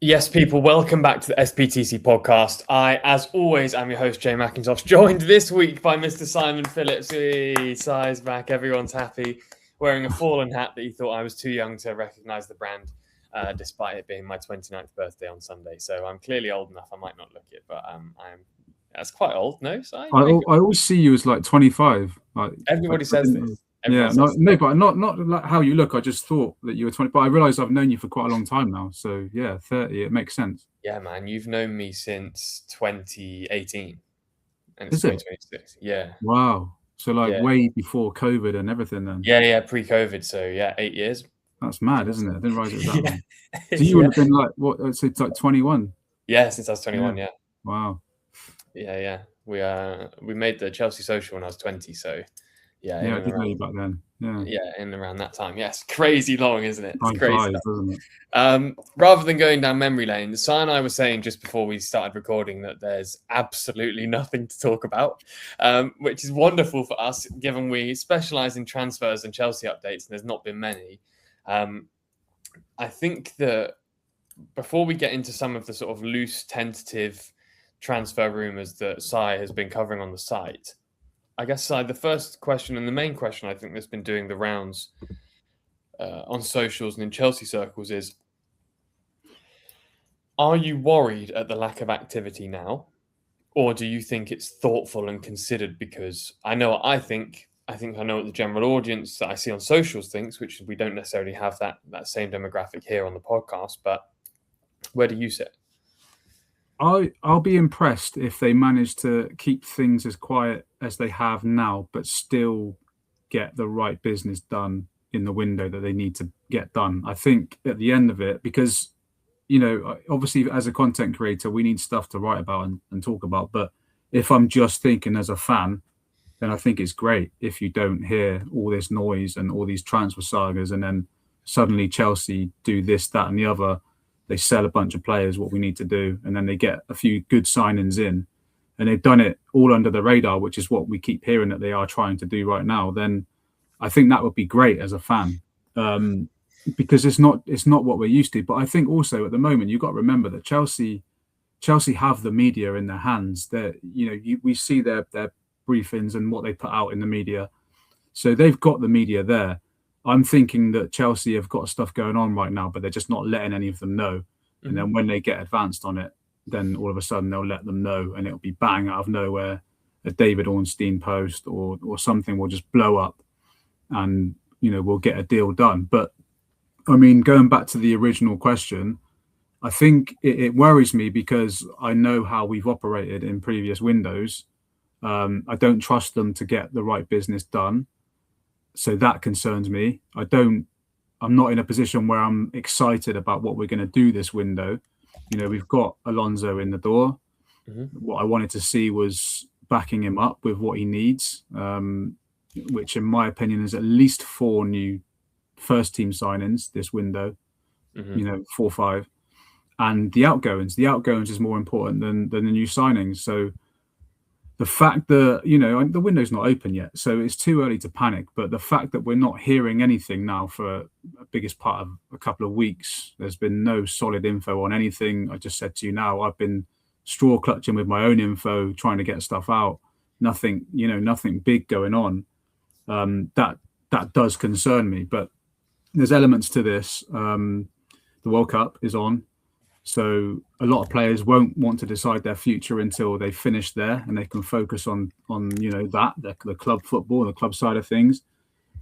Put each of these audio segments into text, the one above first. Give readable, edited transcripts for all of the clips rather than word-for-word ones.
Yes, people, welcome back to the SPTC podcast. I, as always, am your host, Jai Mcintosh, joined this week by Mr. Simon Phillips. Si's back, everyone's happy, wearing a fallen hat that he thought I was too young to recognise the brand, despite it being my 29th birthday on Sunday. So I'm clearly old enough, I might not look it, but that's quite old, no, Si? I always see you as like 25. Everybody says this. Yeah, but not like how you look. I just thought that you were 20, but I realised I've known you for quite a long time now. So yeah, 30, it makes sense. Yeah, man, you've known me since 2018, and it's Is it? 2026. Yeah. Wow. So way before COVID and everything then. Yeah, pre-COVID. So yeah, 8 years. That's mad, isn't it? I didn't realise it was that long. So you would have been like, what? It's like 21. Yeah, since I was 21. Yeah. Wow. Yeah. We made the Chelsea social when I was 20. So yeah. Yeah, I did know you back then. Yeah, in around that time. Yes, crazy long, isn't it? It's crazy, flies, doesn't it? Rather than going down memory lane, Si and I were saying just before we started recording that there's absolutely nothing to talk about, which is wonderful for us, given we specialise in transfers and Chelsea updates, and there's not been many. I think that before we get into some of the sort of loose, tentative transfer rumours that Si has been covering on the site, I guess, Si, the first question and the main question I think that's been doing the rounds on socials and in Chelsea circles is, are you worried at the lack of activity now? Or do you think it's thoughtful and considered? Because I know what I think. I think I know what the general audience that I see on socials thinks, which we don't necessarily have that same demographic here on the podcast. But where do you sit? I'll be impressed if they manage to keep things as quiet as they have now, but still get the right business done in the window that they need to get done. I think at the end of it, because, obviously as a content creator, we need stuff to write about and talk about. But if I'm just thinking as a fan, then I think it's great if you don't hear all this noise and all these transfer sagas, and then suddenly Chelsea do this, that, and the other. They sell a bunch of players, what we need to do, and then they get a few good signings in, and they've done it all under the radar, which is what we keep hearing that they are trying to do right now. Then I think that would be great as a fan, because it's not what we're used to. But I think also at the moment you've got to remember that Chelsea have the media in their hands. That we see their briefings and what they put out in the media, so they've got the media there. I'm thinking that Chelsea have got stuff going on right now, but they're just not letting any of them know. Mm-hmm. And then when they get advanced on it, then all of a sudden they'll let them know, and it'll be bang out of nowhere. A David Ornstein post or something will just blow up, and we'll get a deal done. But I mean, going back to the original question, I think it worries me because I know how we've operated in previous windows. I don't trust them to get the right business done. So that concerns me. I'm not in a position where I'm excited about what we're going to do this window. We've got Alonso in the door. Mm-hmm. What I wanted to see was backing him up with what he needs, which in my opinion is at least 4 new first team signings this window, 4 or 5. And the outgoings is more important than the new signings. So the fact that, the window's not open yet, so it's too early to panic. But the fact that we're not hearing anything now for the biggest part of a couple of weeks, there's been no solid info on anything. I just said to you now, I've been straw clutching with my own info, trying to get stuff out. Nothing big going on. That does concern me. But there's elements to this. The World Cup is on. So a lot of players won't want to decide their future until they finish there, and they can focus on the club football, the club side of things.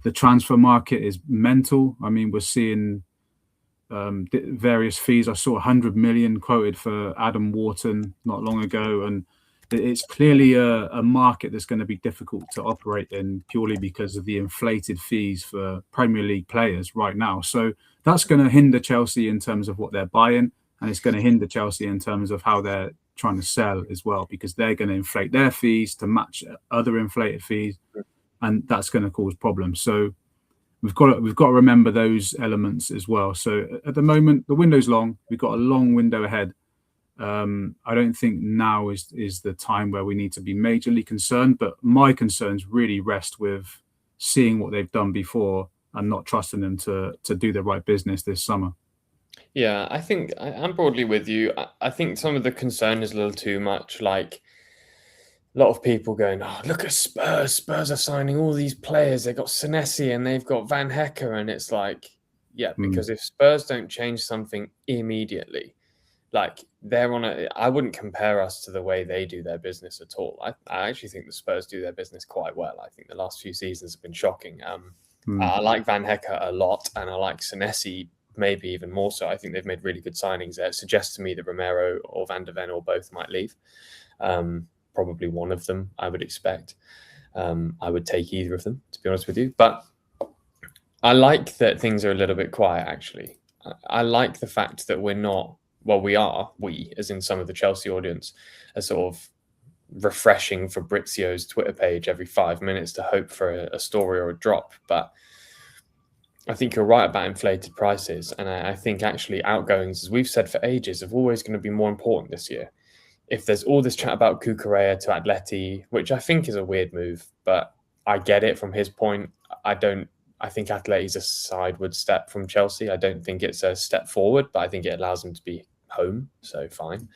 The transfer market is mental. I mean, we're seeing various fees. I saw 100 million quoted for Adam Wharton not long ago, and it's clearly a market that's going to be difficult to operate in purely because of the inflated fees for Premier League players right now. So that's going to hinder Chelsea in terms of what they're buying. And it's going to hinder Chelsea in terms of how they're trying to sell as well, because they're going to inflate their fees to match other inflated fees, and that's going to cause problems. So we've got to remember those elements as well. So at the moment, the window's long. We've got a long window ahead. I don't think now is the time where we need to be majorly concerned, but my concerns really rest with seeing what they've done before and not trusting them to do the right business this summer. Yeah, I think I'm broadly with you. I think some of the concern is a little too much. Like a lot of people going, "Oh, look at Spurs! Spurs are signing all these players. They got Senesi and they've got Van Hecker," and it's like, yeah, because if Spurs don't change something immediately, like they're on a, I wouldn't compare us to the way they do their business at all. I actually think the Spurs do their business quite well. I think the last few seasons have been shocking. I like Van Hecker a lot, and I like Senesi maybe even more so. I think they've made really good signings there. It suggests to me that Romero or Van de Ven or both might leave. Probably one of them, I would expect. I would take either of them, to be honest with you. But I like that things are a little bit quiet, actually. I like the fact that we're not, well, we, as in some of the Chelsea audience, are sort of refreshing Fabrizio's Twitter page every 5 minutes to hope for a story or a drop. But I think you're right about inflated prices. And I think actually outgoings, as we've said for ages, are always going to be more important this year. If there's all this chat about Cucurella to Atleti, which I think is a weird move, but I get it from his point. I think Atleti's a sideward step from Chelsea. I don't think it's a step forward, but I think it allows him to be home. So fine.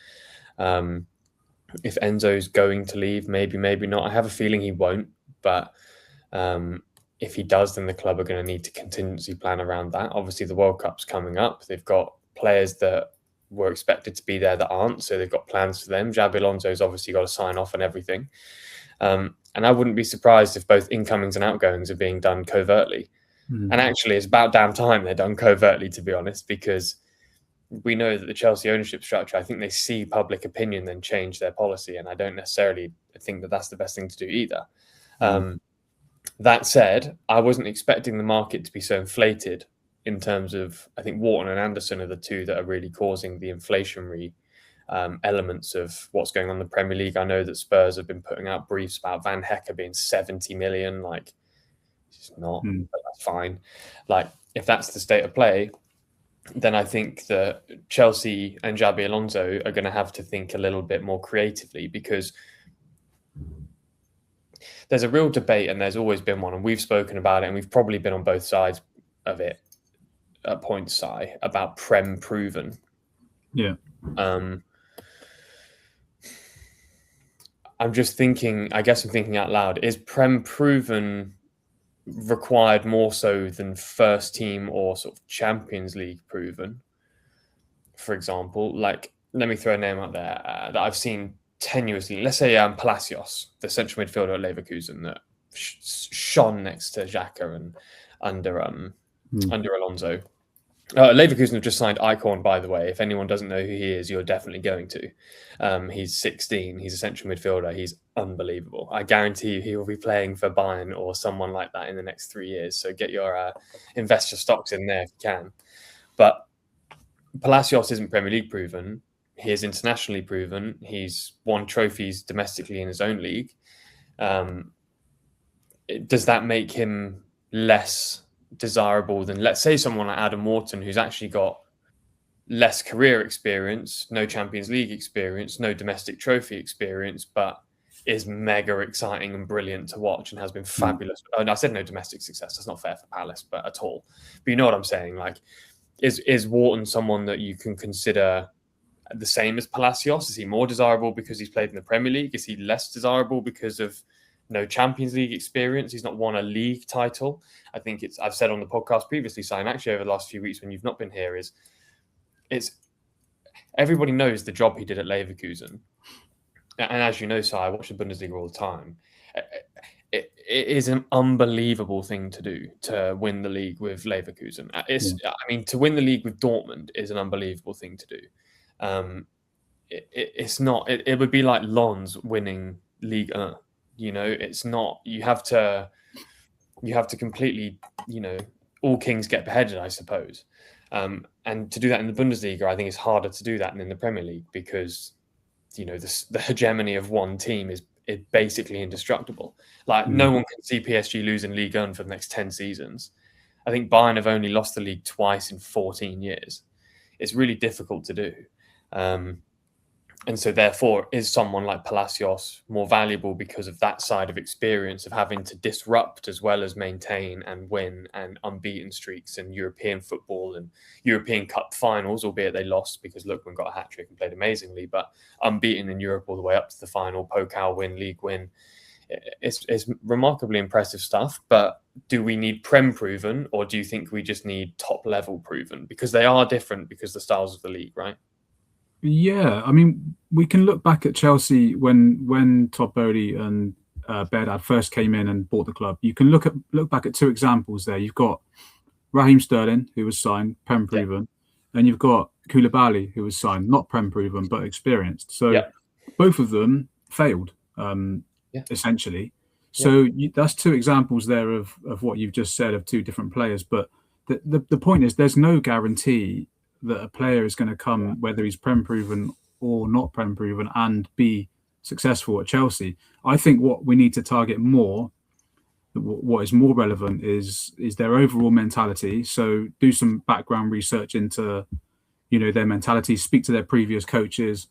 If Enzo's going to leave, maybe not. I have a feeling he won't, but if he does, then the club are going to need to contingency plan around that. Obviously, the World Cup's coming up. They've got players that were expected to be there that aren't, so they've got plans for them. Xabi Alonso's obviously got to sign off and everything. And I wouldn't be surprised if both incomings and outgoings are being done covertly. And actually, it's about damn time they're done covertly, to be honest, because we know that the Chelsea ownership structure, I think they see public opinion then change their policy, and I don't necessarily think that that's the best thing to do either. That said, I wasn't expecting the market to be so inflated in terms of, I think Wharton and Anderson are the two that are really causing the inflationary elements of what's going on in the Premier League. I know that Spurs have been putting out briefs about Van Hecker being 70 million. Like, it's not, but that's fine. Like, if that's the state of play, then I think that Chelsea and Xabi Alonso are going to have to think a little bit more creatively, because there's a real debate, and there's always been one, and we've spoken about it, and we've probably been on both sides of it at points, Si, about Prem proven. Yeah. I'm just thinking, I guess I'm thinking out loud, is Prem proven required more so than first team or sort of Champions League proven? For example, like, let me throw a name out there that I've seen tenuously. Let's say Palacios, the central midfielder at Leverkusen that shone next to Xhaka and under Alonso. Leverkusen have just signed Eichhorn, by the way. If anyone doesn't know who he is, you're definitely going to. He's 16. He's a central midfielder. He's unbelievable. I guarantee you he will be playing for Bayern or someone like that in the next 3 years. So get your investor stocks in there if you can. But Palacios isn't Premier League proven. He is internationally proven. He's won trophies domestically in his own league. Does that make him less desirable than, let's say, someone like Adam Wharton, who's actually got less career experience, no Champions League experience, no domestic trophy experience, but is mega exciting and brilliant to watch and has been fabulous. And I said no domestic success. That's not fair for Palace, but at all. But you know what I'm saying? Like, is Wharton someone that you can consider the same as Palacios? Is he more desirable because he's played in the Premier League? Is he less desirable because of no Champions League experience? He's not won a league title. I think I've said on the podcast previously, Simon, actually over the last few weeks when you've not been here, it's everybody knows the job he did at Leverkusen. And as you know, Si, I watch the Bundesliga all the time. It is an unbelievable thing to do, to win the league with Leverkusen. I mean, to win the league with Dortmund is an unbelievable thing to do. It's not. It would be like Lens winning Ligue 1. You know, it's not. You have to completely. You know, all kings get beheaded, I suppose. And to do that in the Bundesliga, I think it's harder to do that than in the Premier League, because you know the hegemony of one team is basically indestructible. Like, no one can see PSG losing Ligue 1 for the next 10 seasons. I think Bayern have only lost the league twice in 14 years. It's really difficult to do. And so therefore, is someone like Palacios more valuable because of that side of experience of having to disrupt as well as maintain and win and unbeaten streaks in European football and European Cup finals, albeit they lost because Lookman got a hat-trick and played amazingly, but unbeaten in Europe all the way up to the final, Pokal win, league win. It's remarkably impressive stuff, but do we need Prem proven, or do you think we just need top level proven? Because they are different because the styles of the league, right? Yeah, I mean, we can look back at Chelsea when Todd Bowley and Bedard first came in and bought the club. You can look back at two examples there. You've got Raheem Sterling, who was signed, Prem proven, and you've got Koulibaly, who was signed, not Prem proven, but experienced. So both of them failed, essentially. So that's two examples there of what you've just said of two different players. But the point is, there's no guarantee that a player is going to come, whether he's Prem proven or not Prem proven, and be successful at Chelsea. I think what we need to target more, what is more relevant, is their overall mentality. So do some background research into, their mentality, speak to their previous coaches,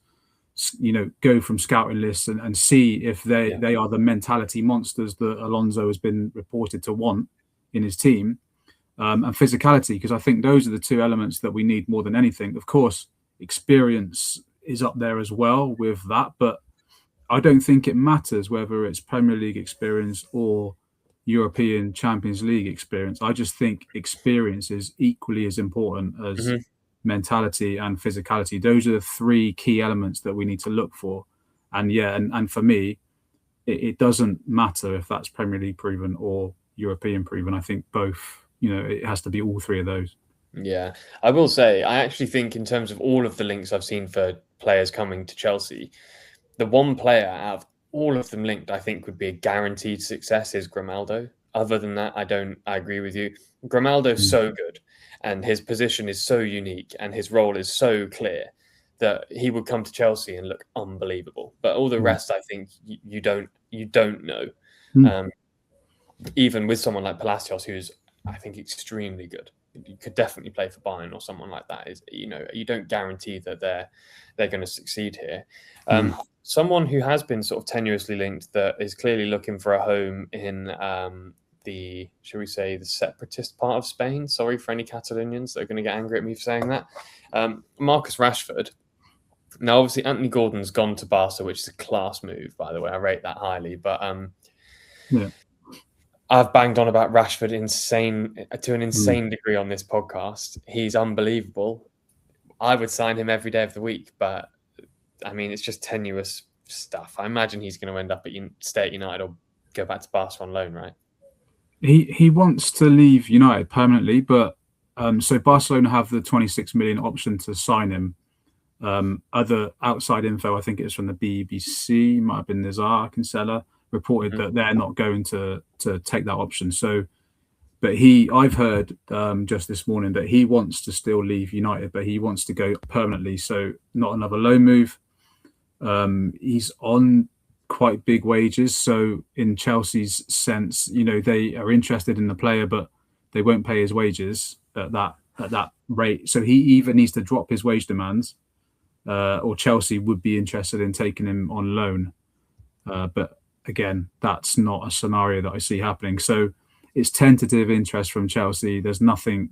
go from scouting lists and see if they are the mentality monsters that Alonso has been reported to want in his team. And physicality, because I think those are the two elements that we need more than anything. Of course, experience is up there as well with that, but I don't think it matters whether it's Premier League experience or European Champions League experience. I just think experience is equally as important as mentality and physicality. Those are the three key elements that we need to look for. And for me, it doesn't matter if that's Premier League proven or European proven. I think both. It has to be all three of those. Yeah, I will say, I actually think in terms of all of the links I've seen for players coming to Chelsea, the one player out of all of them linked I think would be a guaranteed success is Grimaldo. Other than that, I agree with you. Grimaldo's so good, and his position is so unique, and his role is so clear that he would come to Chelsea and look unbelievable. But all the rest, I think you don't know. Even with someone like Palacios, who's I think extremely good. You could definitely play for Bayern or someone like that. You don't guarantee that they're going to succeed here. Someone who has been sort of tenuously linked that is clearly looking for a home in the separatist part of Spain. Sorry for any Catalonians that are going to get angry at me for saying that. Marcus Rashford. Now, obviously, Anthony Gordon's gone to Barca, which is a class move, by the way. I rate that highly, but I've banged on about Rashford to an insane degree on this podcast. He's unbelievable. I would sign him every day of the week, but I mean, it's just tenuous stuff. I imagine he's going to end up stay at United or go back to Barca on loan, right? He wants to leave United permanently, but so Barcelona have the 26 million option to sign him. Other outside info, I think it's from the BBC, might have been Nizar Kinsella, reported that they're not going to take that option. So, but I've heard just this morning that he wants to still leave United, but he wants to go permanently. So not another loan move. He's on quite big wages. So in Chelsea's sense, they are interested in the player, but they won't pay his wages at that rate. So he either needs to drop his wage demands, or Chelsea would be interested in taking him on loan. But again, that's not a scenario that I see happening. So it's tentative interest from Chelsea. There's nothing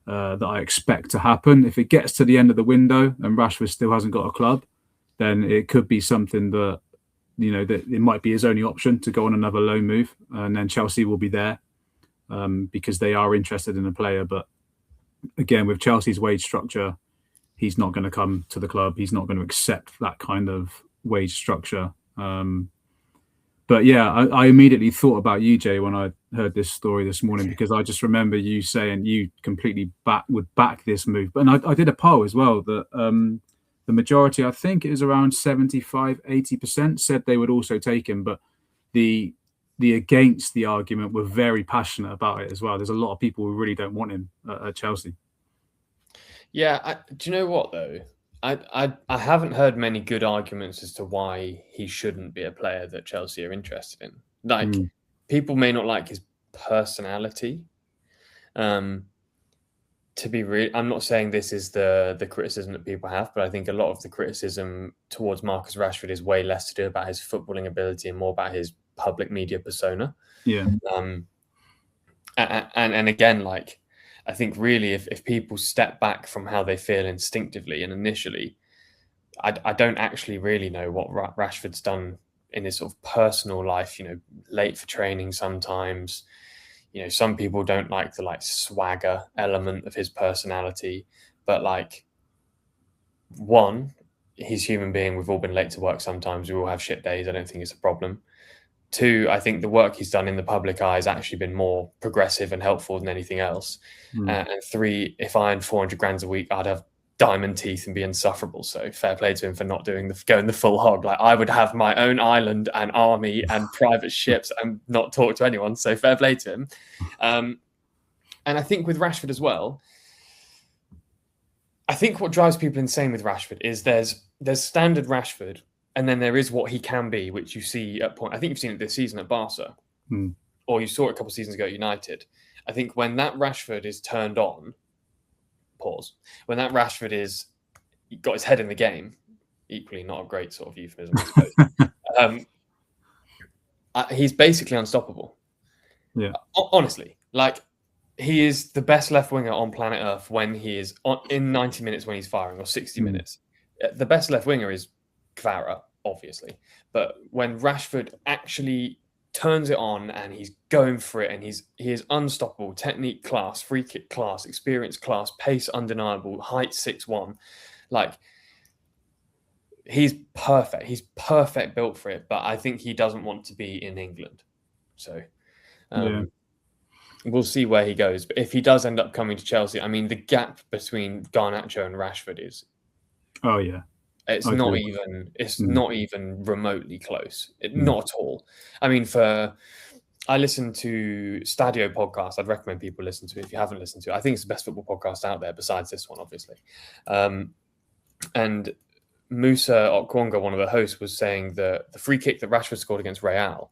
that I expect to happen. If it gets to the end of the window and Rashford still hasn't got a club, then it could be something that, that it might be his only option to go on another loan move. And then Chelsea will be there because they are interested in a player. But again, with Chelsea's wage structure, he's not going to come to the club. He's not going to accept that kind of wage structure. But yeah, I immediately thought about you, Jay, when I heard this story this morning, because I just remember you saying you completely would back this move. But I did a poll as well that the majority, I think it is around 75-80%, said they would also take him. But the against the argument were very passionate about it as well. There's a lot of people who really don't want him at Chelsea. Yeah, do you know what though? I haven't heard many good arguments as to why he shouldn't be a player that Chelsea are interested in. Like, people may not like his personality, to be real, I'm not saying this is the criticism that people have, but I think a lot of the criticism towards Marcus Rashford is way less to do about his footballing ability and more about his public media persona. Yeah. And again, like, I think really if people step back from how they feel instinctively and initially, I don't actually really know what Rashford's done in his sort of personal life, late for training sometimes. Some people don't like the swagger element of his personality, but one, he's a human being. We've all been late to work sometimes. We all have shit days. I don't think it's a problem. Two, I think the work he's done in the public eye has actually been more progressive and helpful than anything else. And three, if I earned 400 grand a week, I'd have diamond teeth and be insufferable. So fair play to him for not going the full hog. Like, I would have my own island and army and private ships and not talk to anyone. So fair play to him. And I think with Rashford as well, I think what drives people insane with Rashford is there's standard Rashford, and then there is what he can be, which you see at point. I think you've seen it this season at Barca, or you saw it a couple of seasons ago at United. I think when that Rashford is turned on, when that Rashford is got his head in the game, equally not a great sort of euphemism, I suppose. He's basically unstoppable. Yeah, honestly, he is the best left winger on planet Earth when he is in 90 minutes when he's firing, or 60 minutes. The best left winger is Kvara, obviously, but when Rashford actually turns it on and he's going for it, and he is unstoppable. Technique class, free kick class, experience class, pace undeniable, height 6'1". He's perfect. He's perfect built for it, but I think he doesn't want to be in England. So we'll see where he goes. But if he does end up coming to Chelsea, I mean, the gap between Garnacho and Rashford is it's not even remotely close. Not at all. I mean, I listen to Stadio podcast. I'd recommend people listen to it if you haven't listened to it. I think it's the best football podcast out there besides this one, obviously. And Musa Okwonga, one of the hosts, was saying that the free kick that Rashford scored against Real,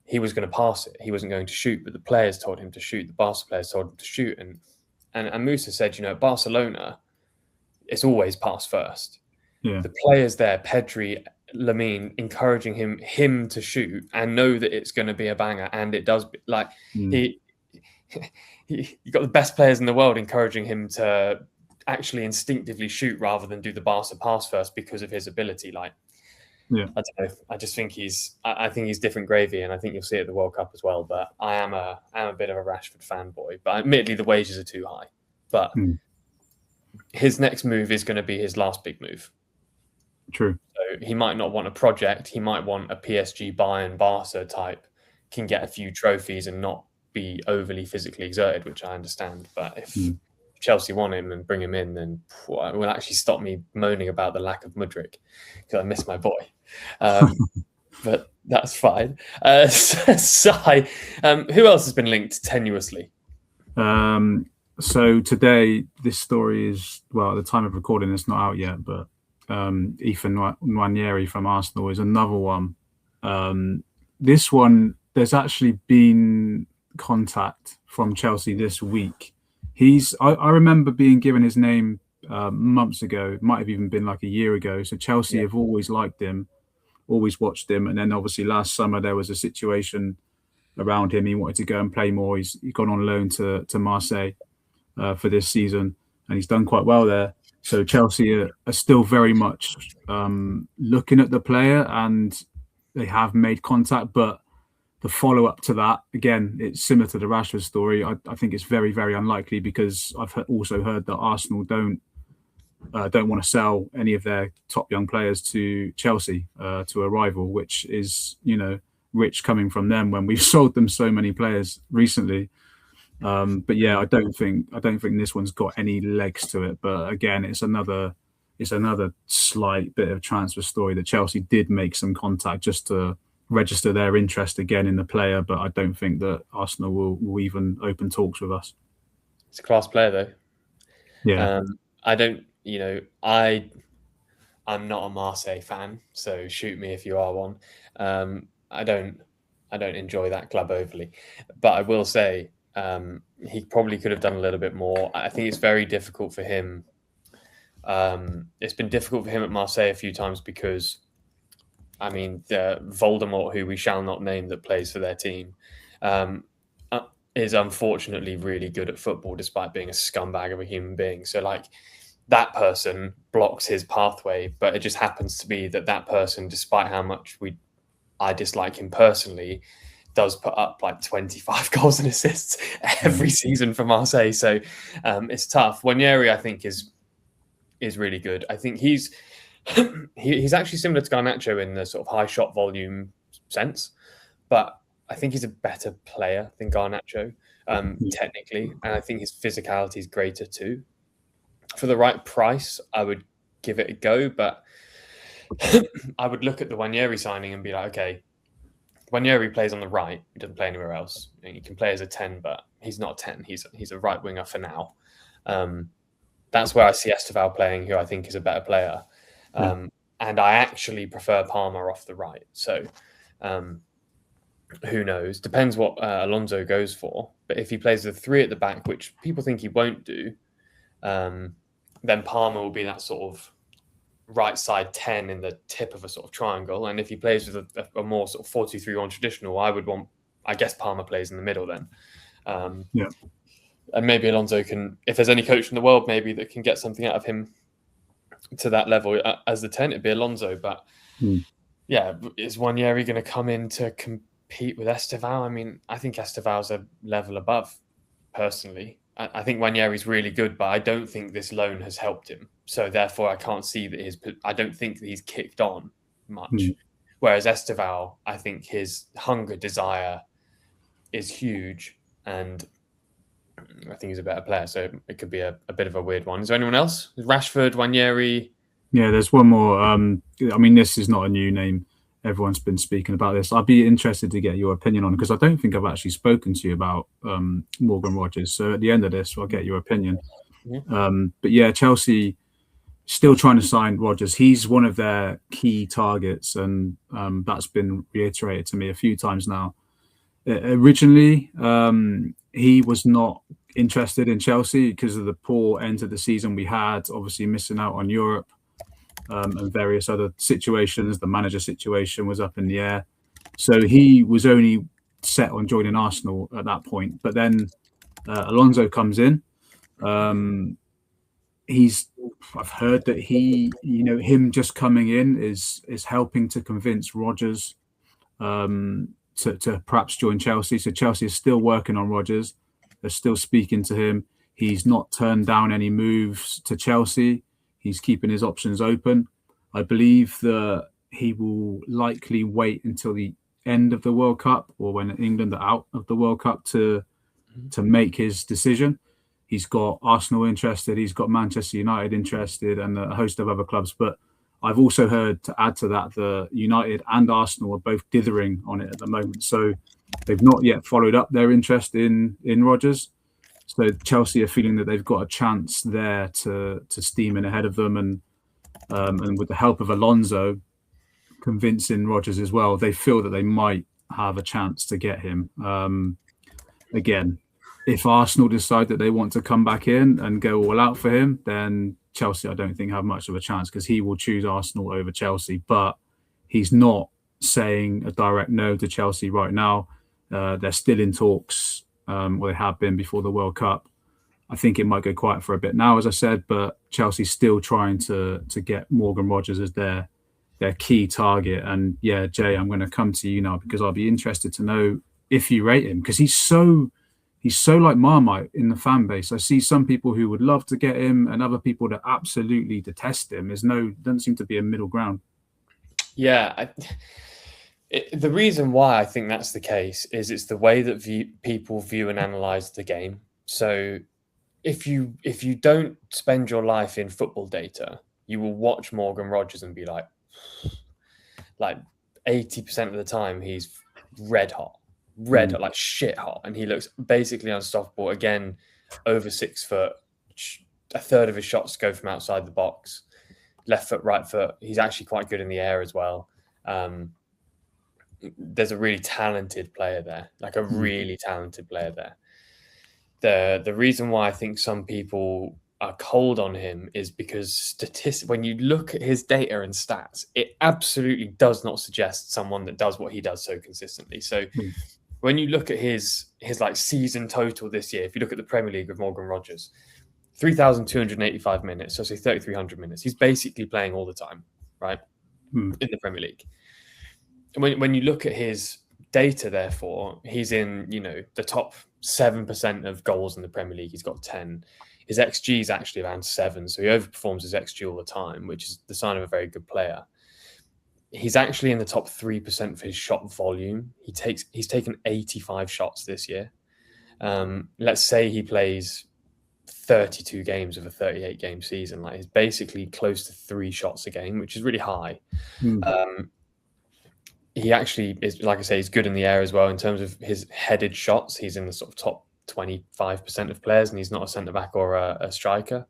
he was going to pass it. He wasn't going to shoot, but the players told him to shoot. The Barca players told him to shoot. And Musa said, at Barcelona, it's always pass first. Yeah. The players there, Pedri, Lamine, encouraging him to shoot and know that it's going to be a banger, and it does. He got the best players in the world encouraging him to actually instinctively shoot rather than do the Barca pass first because of his ability. I don't know. I just think I think he's different gravy, and I think you'll see it at the World Cup as well. But I am a bit of a Rashford fanboy. But admittedly, the wages are too high. But his next move is going to be his last big move. True. So he might not want a project. He might want a PSG, Bayern, Barca type, can get a few trophies and not be overly physically exerted, which I understand. But if Chelsea want him and bring him in, then it will actually stop me moaning about the lack of Mudryk, because I miss my boy. But that's fine. Sai, who else has been linked tenuously? So today, this story is, at the time of recording, it's not out yet, but Ethan Nwaneri from Arsenal is another one. This one, there's actually been contact from Chelsea this week. I remember being given his name months ago. It might have even been a year ago. So Chelsea have always liked him, always watched him. And then obviously last summer there was a situation around him. He wanted to go and play more. He's gone on loan to Marseille for this season, and he's done quite well there. So Chelsea are still very much looking at the player, and they have made contact. But the follow-up to that, again, it's similar to the Rashford story. I think it's very, very unlikely, because I've also heard that Arsenal don't want to sell any of their top young players to Chelsea, to a rival, which is, rich coming from them when we've sold them so many players recently. But yeah, I don't think this one's got any legs to it. But again, it's another slight bit of transfer story that Chelsea did make some contact just to register their interest again in the player. But I don't think that Arsenal will even open talks with us. It's a class player, though. Yeah. I don't. I'm not a Marseille fan, so shoot me if you are one. I don't enjoy that club overly, but I will say, He probably could have done a little bit more. I think it's very difficult for him. It's been difficult for him at Marseille a few times because, I mean, the Voldemort, who we shall not name, that plays for their team, is unfortunately really good at football, despite being a scumbag of a human being. So, like, that person blocks his pathway, but it just happens to be that person, despite how much I dislike him personally, does put up like 25 goals and assists every season for Marseille. So it's tough. Nwaneri, I think, is really good. I think he's actually similar to Garnacho in the sort of high shot volume sense, but I think he's a better player than Garnacho technically, and I think his physicality is greater too. For the right price, I would give it a go, but I would look at the Nwaneri signing and be like, okay, Nwaneri plays on the right. He doesn't play anywhere else. He can play as a 10, but he's not a 10. He's a right winger for now. That's where I see Esteval playing, who I think is a better player. And I actually prefer Palmer off the right. So who knows? Depends what Alonso goes for. But if he plays the 3 at the back, which people think he won't do, then Palmer will be that sort of right side 10 in the tip of a sort of triangle. And if he plays with a more sort of 4-2-3-1 traditional, I guess Palmer plays in the middle then. And maybe Alonso can, if there's any coach in the world maybe that can get something out of him to that level as the 10, it'd be Alonso. But yeah, is Nwaneri going to come in to compete with Esteval? I mean, I think Esteval's a level above, personally. I think Nwaneri's really good, but I don't think this loan has helped him. So therefore, I can't see that I don't think that he's kicked on much. Whereas Esteval, I think his hunger, desire is huge, and I think he's a better player. So it could be a bit of a weird one. Is there anyone else? Rashford, Nwaneri? Yeah, there's one more. I mean, this is not a new name. Everyone's been speaking about this. I'd be interested to get your opinion on it, because I don't think I've actually spoken to you about Morgan Rogers. So at the end of this, I'll get your opinion. But yeah, Chelsea still trying to sign Rogers. He's one of their key targets, and that's been reiterated to me a few times now. Originally, he was not interested in Chelsea because of the poor end of the season we had, obviously missing out on Europe. And various other situations. The manager situation was up in the air. So he was only set on joining Arsenal at that point. But then Alonso comes in. I've heard that him just coming in is helping to convince Rodgers to perhaps join Chelsea. So Chelsea is still working on Rodgers. They're still speaking to him. He's not turned down any moves to Chelsea. He's keeping his options open. I believe that he will likely wait until the end of the World Cup, or when England are out of the World Cup, to make his decision. He's got Arsenal interested. He's got Manchester United interested, and a host of other clubs. But I've also heard, to add to that, the United and Arsenal are both dithering on it at the moment. So they've not yet followed up their interest in Rodgers. So Chelsea are feeling that they've got a chance there to steam in ahead of them, and with the help of Alonso convincing Rodgers as well, they feel that they might have a chance to get him. Again, if Arsenal decide that they want to come back in and go all out for him, then Chelsea, I don't think, have much of a chance, because he will choose Arsenal over Chelsea. But he's not saying a direct no to Chelsea right now. They're still in talks. They have been before the World Cup. I think it might go quiet for a bit now, as I said, but Chelsea's still trying to get Morgan Rogers as their key target. And yeah, Jay, I'm going to come to you now, because I'll be interested to know if you rate him, because he's so like Marmite in the fan base. I see some people who would love to get him, and other people that absolutely detest him. Doesn't seem to be a middle ground. Yeah. The reason why I think that's the case is it's the way that people view and analyze the game. So if you don't spend your life in football data, you will watch Morgan Rogers and be like 80% of the time he's red hot, like shit hot, and he looks basically unstoppable. Again, over 6 foot, a third of his shots go from outside the box, left foot, right foot. He's actually quite good in the air as well. There's a really talented player there, like a really talented player there. The reason why I think some people are cold on him is because when you look at his data and stats, it absolutely does not suggest someone that does what he does so consistently. So when you look at his like season total this year, if you look at the Premier League with Morgan Rogers, 3,285 minutes, so say 3,300 minutes. He's basically playing all the time, right? In the Premier League. And when you look at his data, therefore, he's in, the top 7% of goals in the Premier League. He's got 10. His XG is actually around 7, so he overperforms his XG all the time, which is the sign of a very good player. He's actually in the top 3% for his shot volume. He's taken 85 shots this year. Let's say he plays 32 games of a 38 game season. Like, he's basically close to 3 shots a game, which is really high. He actually is, like I say, he's good in the air as well. In terms of his headed shots, he's in the sort of top 25% of players, and he's not a centre back or a striker.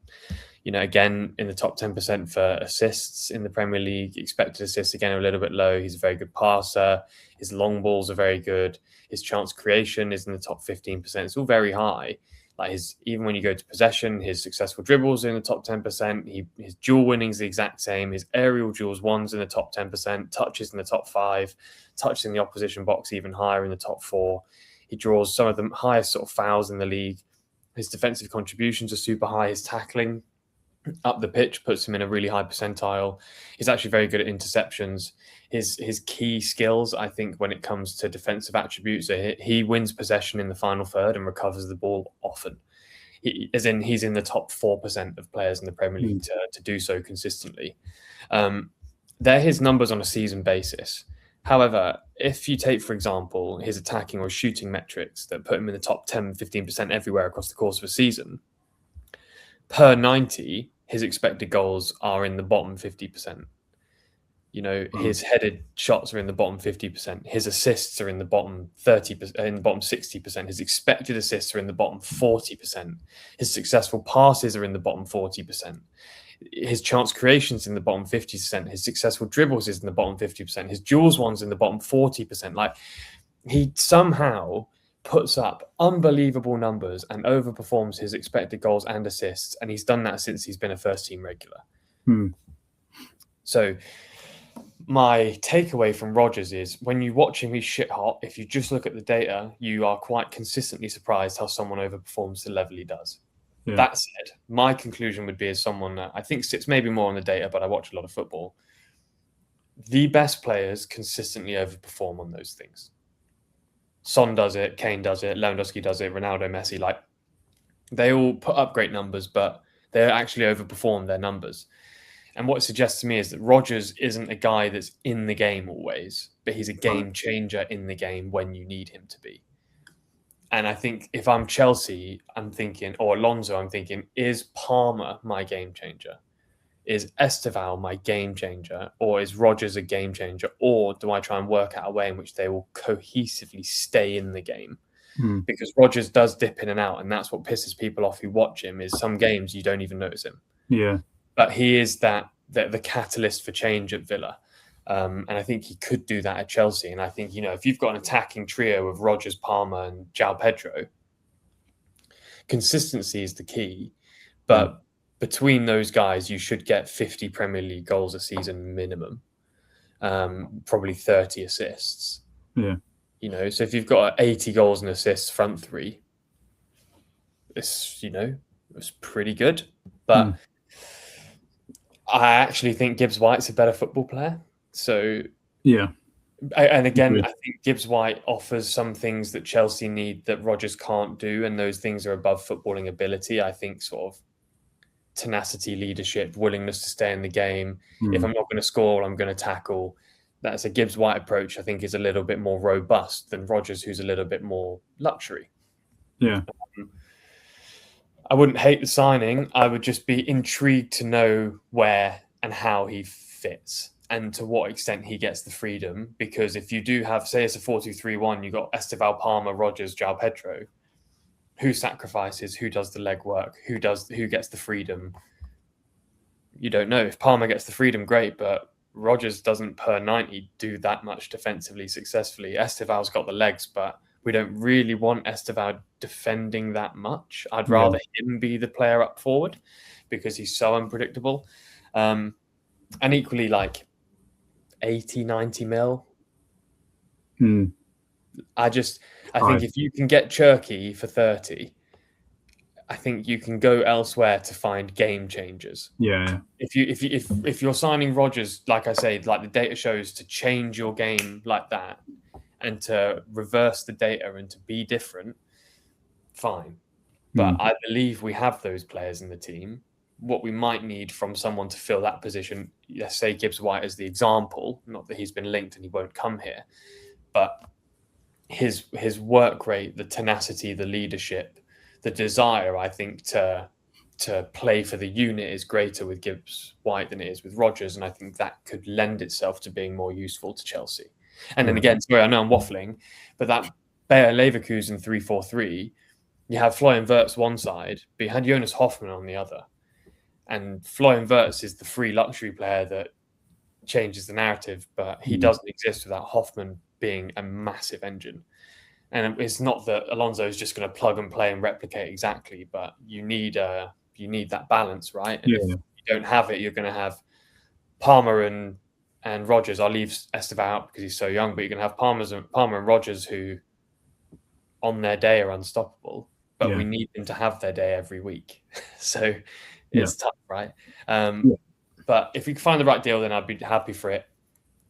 Again, in the top 10% for assists in the Premier League. Expected assists, again, are a little bit low. He's a very good passer. His long balls are very good. His chance creation is in the top 15%. It's all very high. Like, even when you go to possession, his successful dribbles are in the top 10%. His duel winnings the exact same. His aerial duels one's in the top 10%. Touches in the top 5. Touches in the opposition box even higher in the top 4. He draws some of the highest sort of fouls in the league. His defensive contributions are super high. His tackling up the pitch puts him in a really high percentile. He's actually very good at interceptions. His key skills, I think, when it comes to defensive attributes, he wins possession in the final third and recovers the ball often. He's in the top 4% of players in the Premier League to do so consistently. They're his numbers on a season basis. However, if you take, for example, his attacking or shooting metrics that put him in the top 10, 15% everywhere across the course of a season, per 90, his expected goals are in the bottom 50%. His headed shots are in the bottom 50%. His assists are in the bottom 30%, in the bottom 60%. His expected assists are in the bottom 40%. His successful passes are in the bottom 40%. His chance creations in the bottom 50%. His successful dribbles is in the bottom 50%. His duels ones in the bottom 40%. Like, he somehow puts up unbelievable numbers and overperforms his expected goals and assists, and he's done that since he's been a first team regular. So my takeaway from Rodgers is, when you watch him, he's shit hot. If you just look at the data, you are quite consistently surprised how someone overperforms the level he does. That said, my conclusion would be, as someone that I think sits maybe more on the data, but I watch a lot of football, the best players consistently overperform on those things. Son does it, Kane does it, Lewandowski does it, Ronaldo, Messi. Like, they all put up great numbers, but they actually overperform their numbers. And what it suggests to me is that Rodgers isn't a guy that's in the game always, but he's a game changer in the game when you need him to be. And I think if I'm Chelsea, I'm thinking, or Alonso, I'm thinking, is Palmer my game changer? Is Esteval my game changer? Or is Rodgers a game changer? Or do I try and work out a way in which they will cohesively stay in the game? Because Rodgers does dip in and out, and that's what pisses people off who watch him, is some games you don't even notice him. Yeah. But he is the catalyst for change at Villa. And I think he could do that at Chelsea. And I think, if you've got an attacking trio of Rodgers, Palmer, and João Pedro, consistency is the key. But between those guys, you should get 50 Premier League goals a season minimum, probably 30 assists. Yeah. So if you've got 80 goals and assists front three, it's pretty good. But I actually think Gibbs White's a better football player. So yeah. And again, I think Gibbs White offers some things that Chelsea need that Rodgers can't do, and those things are above footballing ability. I think sort of tenacity, leadership, willingness to stay in the game. If I'm not going to score, I'm going to tackle. That's a Gibbs White approach, I think, is a little bit more robust than Rodgers, who's a little bit more luxury. Yeah. I wouldn't hate the signing. I would just be intrigued to know where and how he fits and to what extent he gets the freedom. Because if you do have, say it's a 4-2-3-1, you've got Esteval, Palmer, Rodgers, João Pedro. Who sacrifices? Who does the legwork? Who gets the freedom? You don't know. If Palmer gets the freedom, great, but Rodgers doesn't per 90 do that much defensively successfully. Esteval's got the legs, but We don't really want Estevao defending that much. I'd rather him be the player up forward because he's so unpredictable. And equally, like 80, 90 mil. I think if you can get Cherky for 30, I think you can go elsewhere to find game changers. Yeah. If you're signing Rodgers, like I say, like the data shows, to change your game like that and to reverse the data and to be different, fine. But I believe we have those players in the team. What we might need from someone to fill that position, let's say Gibbs White as the example, not that he's been linked and he won't come here, but his work rate, the tenacity, the leadership, the desire, I think, to play for the unit is greater with Gibbs White than it is with Rodgers, and I think that could lend itself to being more useful to Chelsea. And then again, sorry, I know I'm waffling, but that Bayer Leverkusen 3-4-3, you have Florian Wirtz one side, but you had Jonas Hoffmann on the other. And Florian Wirtz is the free luxury player that changes the narrative, but he doesn't exist without Hoffmann being a massive engine. And it's not that Alonso is just going to plug and play and replicate exactly, but you need that balance, right? And if you don't have it, you're going to have Palmer and Rodgers. I'll leave Estevao out because he's so young, but you're going to have Palmer and Rodgers who, on their day, are unstoppable. But we need them to have their day every week, so it's tough, right? But if we can find the right deal, then I'd be happy for it.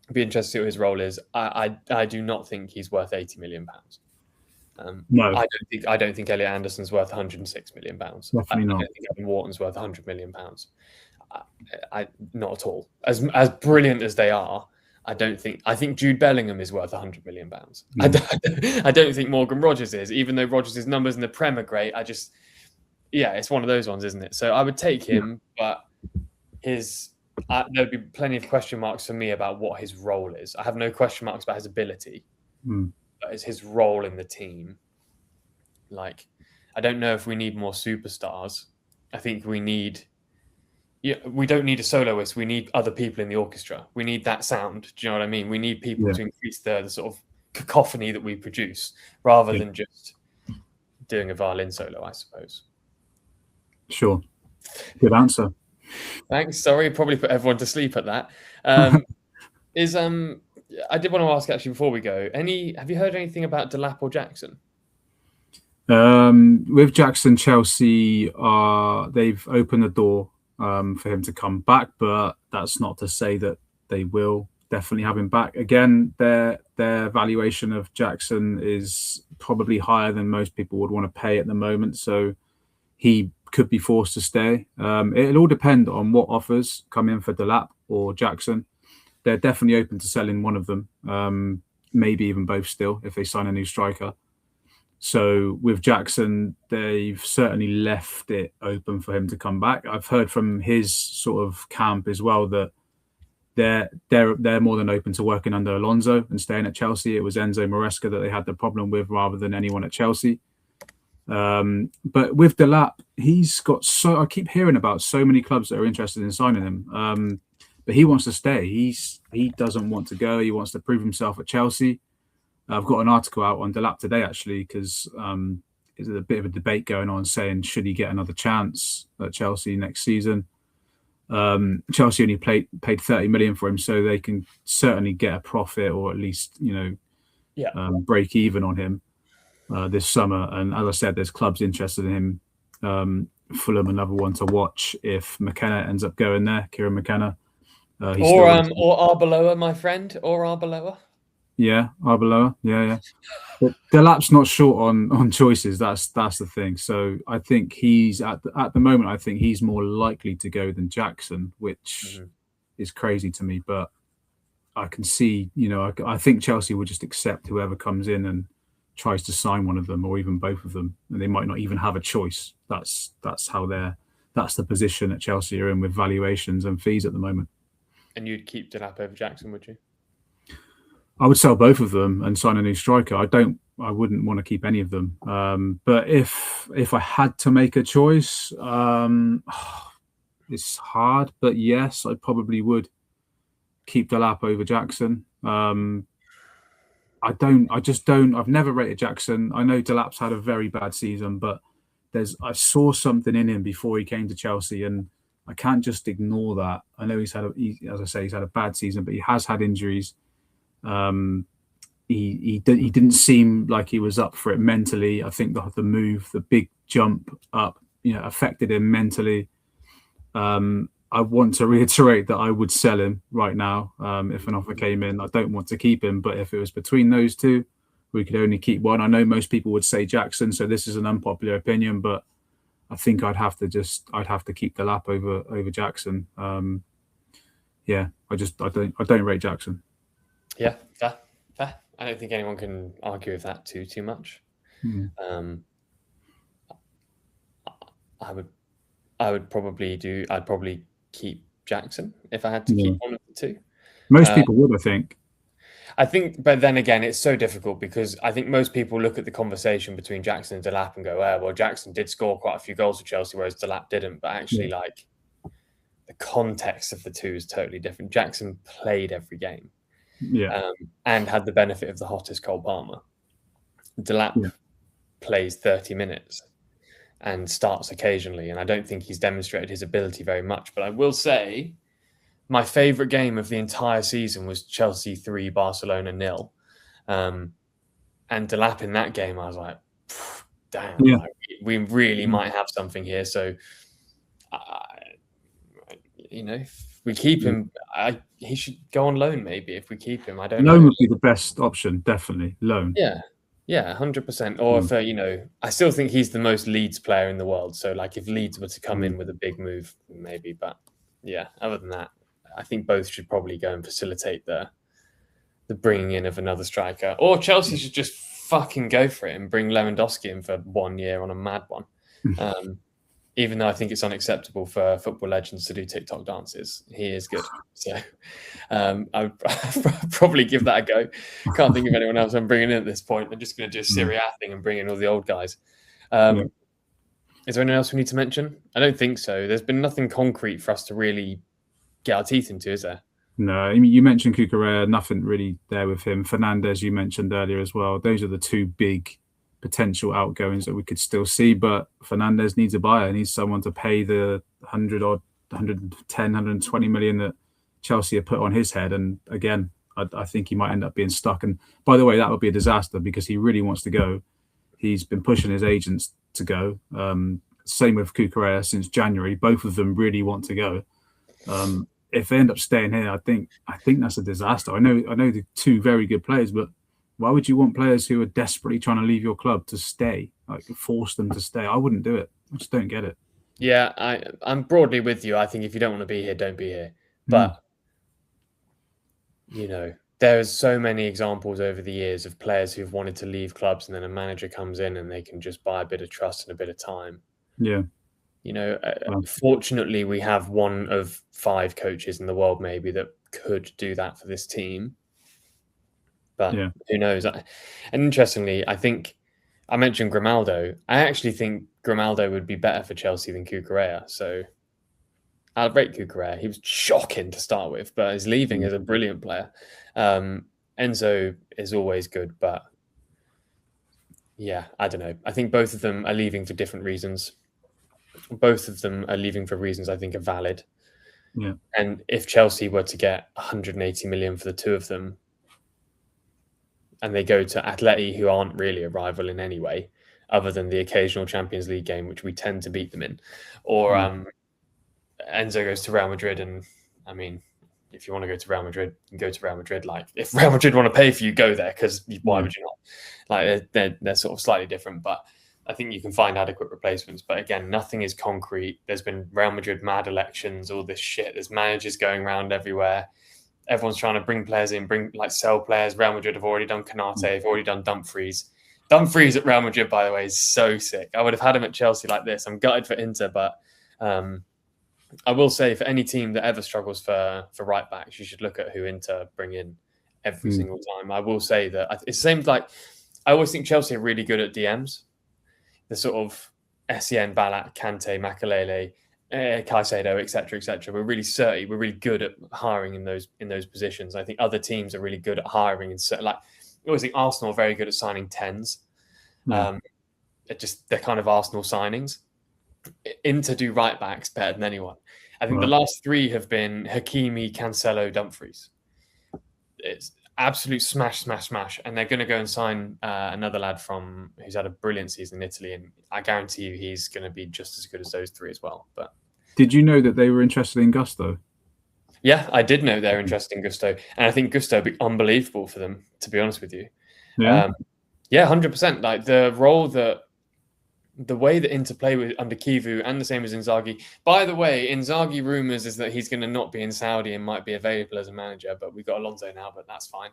I'd be interested to see what his role is. I do not think he's worth £80 million. No, I don't think Elliot Anderson's worth £106 million. Definitely not. I don't think Evan Wharton's worth £100 million. Not at all. As brilliant as they are, I think Jude Bellingham is worth £100 million. I don't think Morgan Rodgers is, even though Rodgers' numbers in the Prem are great. It's one of those ones, isn't it? So I would take him, but there'd be plenty of question marks for me about what his role is. I have no question marks about his ability, but it's his role in the team. Like, I don't know if we need more superstars. I think we don't need a soloist. We need other people in the orchestra. We need that sound. Do you know what I mean? We need people to increase the sort of cacophony that we produce rather than just doing a violin solo, I suppose. Sure. Good answer. Thanks. Sorry, probably put everyone to sleep at that. I did want to ask actually before we go. Have you heard anything about Delap or Jackson? With Jackson, Chelsea they've opened the door for him to come back, but that's not to say that they will definitely have him back. Again, their valuation of Jackson is probably higher than most people would want to pay at the moment, so he could be forced to stay. It'll all depend on what offers come in for Delap or Jackson. They're definitely open to selling one of them, maybe even both still, if they sign a new striker. So with Jackson, they've certainly left it open for him to come back. I've heard from his sort of camp as well that they're more than open to working under Alonso and staying at Chelsea. It was Enzo Maresca that they had the problem with rather than anyone at Chelsea. But with Delap, he's got I keep hearing about so many clubs that are interested in signing him. But he wants to stay. He doesn't want to go. He wants to prove himself at Chelsea. I've got an article out on Delap today, actually, because there's a bit of a debate going on saying, should he get another chance at Chelsea next season? Chelsea only paid 30 million for him, so they can certainly get a profit or at least, break even on him this summer. And as I said, there's clubs interested in him. Fulham, another one to watch if McKenna ends up going there, Kieran McKenna. Or Arbeloa, my friend, or Arbeloa. Yeah, Arbeloa. Yeah. But Delap's not short on choices. That's the thing. So I think he's at the moment. I think he's more likely to go than Jackson, which is crazy to me. But I can see, I think Chelsea will just accept whoever comes in and tries to sign one of them, or even both of them, and they might not even have a choice. That's the position that Chelsea are in with valuations and fees at the moment. And you'd keep Delap over Jackson, would you? I would sell both of them and sign a new striker. I wouldn't want to keep any of them. But if I had to make a choice, it's hard. But yes, I probably would keep Delap over Jackson. I just don't. I've never rated Jackson. I know Delap's had a very bad season, but I saw something in him before he came to Chelsea, and I can't just ignore that. I know as I say, he's had a bad season, but he has had injuries. He didn't seem like he was up for it mentally. I think the move, the big jump up, affected him mentally. I want to reiterate that I would sell him right now if an offer came in. I don't want to keep him, but if it was between those two, we could only keep one. I know most people would say Jackson, so this is an unpopular opinion, but I think I'd have to keep Delap over Jackson. I don't rate Jackson. Yeah, fair. I don't think anyone can argue with that too much. I'd probably keep Jackson if I had to keep one of the two. Most people would, I think. But then again, it's so difficult because I think most people look at the conversation between Jackson and Delap and go, well, Jackson did score quite a few goals for Chelsea, whereas Delap didn't. But actually, the context of the two is totally different. Jackson played every game. And had the benefit of the hottest Cole Palmer. Delap plays 30 minutes and starts occasionally, and I don't think he's demonstrated his ability very much. But I will say my favourite game of the entire season was Chelsea 3, Barcelona 0. And Delap in that game, I was like, damn, we really might have something here. So, if we keep him, he should go on loan maybe if we keep him. I don't know. Loan would be the best option, definitely. Loan. Yeah, 100%. Or if, I still think he's the most Leeds player in the world. So, if Leeds were to come in with a big move, maybe. But, other than that, I think both should probably go and facilitate the bringing in of another striker. Or Chelsea should just fucking go for it and bring Lewandowski in for 1 year on a mad one. Even though I think it's unacceptable for football legends to do TikTok dances. He is good. So I would probably give that a go. Can't think of anyone else I'm bringing in at this point. I'm just going to do a Serie A thing and bring in all the old guys. Is there anyone else we need to mention? I don't think so. There's been nothing concrete for us to really get our teeth into, is there? No, you mentioned Cucurella, nothing really there with him. Fernandes, you mentioned earlier as well. Those are the two big potential outgoings that we could still see, but Fernandes needs a buyer. Needs someone to pay the 110, 120 million that Chelsea have put on his head. And again, I think he might end up being stuck. And by the way, that would be a disaster because he really wants to go. He's been pushing his agents to go. Same with Cucurella since January. Both of them really want to go. If they end up staying here, I think that's a disaster. I know the two very good players, but why would you want players who are desperately trying to leave your club to stay, force them to stay? I wouldn't do it. I just don't get it. Yeah, I'm broadly with you. I think if you don't want to be here, don't be here. But, there's so many examples over the years of players who've wanted to leave clubs and then a manager comes in and they can just buy a bit of trust and a bit of time. Yeah. Fortunately, we have one of 5 coaches in the world maybe that could do that for this team. But who knows? And interestingly, I think I mentioned Grimaldo. I actually think Grimaldo would be better for Chelsea than Cucurella. So I'll rate Cucurella. He was shocking to start with, but his leaving is a brilliant player. Enzo is always good, but I don't know. I think both of them are leaving for different reasons. Both of them are leaving for reasons I think are valid. Yeah. And if Chelsea were to get 180 million for the two of them, and they go to Atleti, who aren't really a rival in any way, other than the occasional Champions League game, which we tend to beat them in, or Enzo goes to Real Madrid, and I mean, if you want to go to Real Madrid, you can go to Real Madrid. If Real Madrid want to pay for you, go there, because why would you not? They're sort of slightly different, but I think you can find adequate replacements. But again, nothing is concrete. There's been Real Madrid mad elections, all this shit. There's managers going around everywhere. Everyone's trying to bring players in, sell players. Real Madrid have already done Canate, have already done Dumfries. Dumfries at Real Madrid, by the way, is so sick. I would have had him at Chelsea like this. I'm gutted for Inter, but I will say for any team that ever struggles for right backs, you should look at who Inter bring in every single time. I will say that it's the same. I always think Chelsea are really good at DMs. The sort of Essien, Ballack, Kante, Makelele, Caicedo, etc. We're really certain. We're really good at hiring in those positions. I think other teams are really good at hiring, and always think Arsenal are very good at signing 10s. Yeah. They're kind of Arsenal signings. Inter do right backs better than anyone. I think the Right. last 3 have been Hakimi, Cancelo, Dumfries. It's absolute smash. And they're going to go and sign another lad who's had a brilliant season in Italy. And I guarantee you he's going to be just as good as those 3 as well. But Did you know that they were interested in Gusto? yeah, I did know they're interested in Gusto. And I think Gusto would be unbelievable for them, to be honest with you. Yeah. Yeah, 100%. Like the way that Inter play with under Kivu and the same as Inzaghi. By the way, Inzaghi rumours is that he's going to not be in Saudi and might be available as a manager, but we've got Alonso now, but that's fine.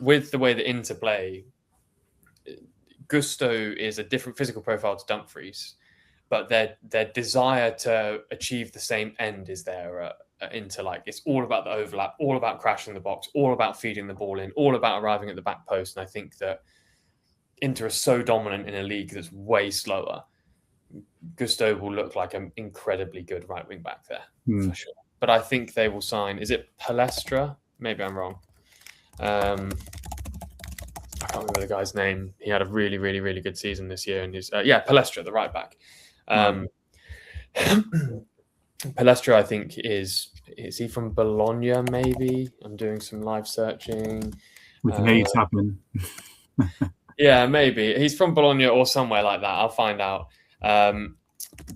With the way that Inter play, Gusto is a different physical profile to Dumfries, but their desire to achieve the same end is there Inter. Like, it's all about the overlap, all about crashing the box, all about feeding the ball in, all about arriving at the back post. And I think that Inter is so dominant in a league that's way slower. Gusto will look like an incredibly good right wing back there for sure. But I think they will sign. Is it Palestra? Maybe I'm wrong. I can't remember the guy's name. He had a really, really, really good season this year. And Palestra, the right back. Palestra, I think, is he from Bologna, maybe? I'm doing some live searching. We can hear you tapping. Yeah, maybe. He's from Bologna or somewhere like that. I'll find out.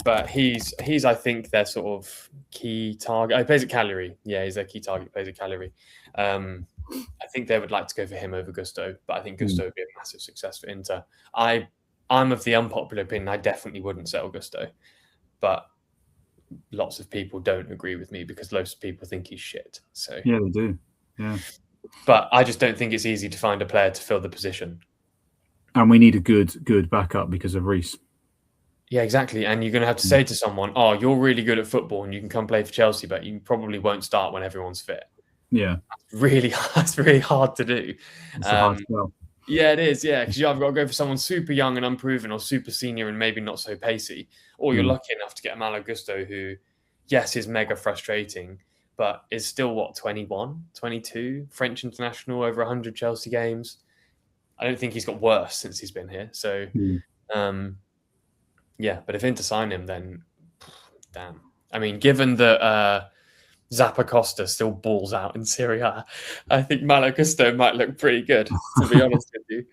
But he's I think, their sort of key target. He plays at Cagliari. Yeah, he's their key target. He plays at Cagliari. I think they would like to go for him over Gusto, but I think Gusto would be a massive success for Inter. I'm of the unpopular opinion. I definitely wouldn't sell Gusto, but lots of people don't agree with me because lots of people think he's shit. So yeah, they do. Yeah, but I just don't think it's easy to find a player to fill the position. And we need a good backup because of Reece. Yeah, exactly. And you're going to have to say to someone, "Oh, you're really good at football and you can come play for Chelsea, but you probably won't start when everyone's fit." Yeah, that's really hard to do. It's a hard sell. Yeah, it is. Yeah, because you either got to go for someone super young and unproven, or super senior and maybe not so pacey, or you're lucky enough to get a Malo Gusto who, yes, is mega frustrating, but is still 21, 22, French international, over 100 Chelsea games. I don't think he's got worse since he's been here. So, yeah. But if Inter sign him, then damn. I mean, given that Zappa Costa still balls out in Serie A, I think Malo Gusto might look pretty good, to be honest with you.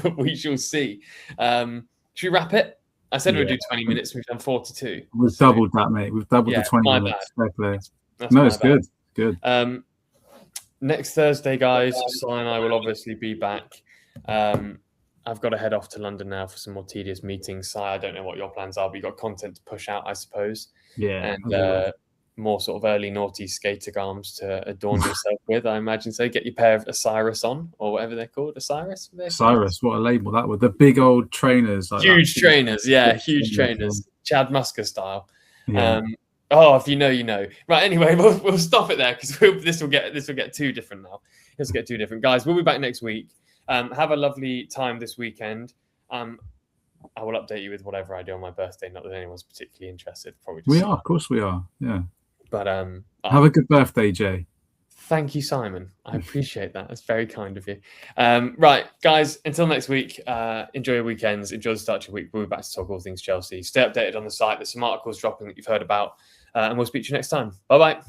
But we shall see. Should we wrap it? I said we'd do 20 minutes. We've done 42. We've doubled that, mate. We've doubled the 20 minutes. No, it's good. Good. Next Thursday, guys, Si and I will obviously be back. I've got to head off to London now for some more tedious meetings. Si, I don't know what your plans are, but you've got content to push out, I suppose. Yeah. And more sort of early naughty skater garms to adorn yourself with, I imagine. So get your pair of Osiris on, or whatever they're called. Osiris? Osiris, what a label that was. The big old trainers. Like huge trainers, yeah. Huge trainers. Chad Musker style. Yeah. If you know, you know. Right, anyway, we'll stop it there because this will get too different now. This will get too different. Guys, we'll be back next week. Have a lovely time this weekend. I will update you with whatever I do on my birthday. Not that anyone's particularly interested. Probably just of course we are. Yeah. But have a good birthday, Jay. Thank you, Simon. I appreciate that. That's very kind of you. Right, guys, until next week, enjoy your weekends. Enjoy the start of your week. We'll be back to talk all things Chelsea. Stay updated on the site. There's some articles dropping that you've heard about. And we'll speak to you next time. Bye-bye.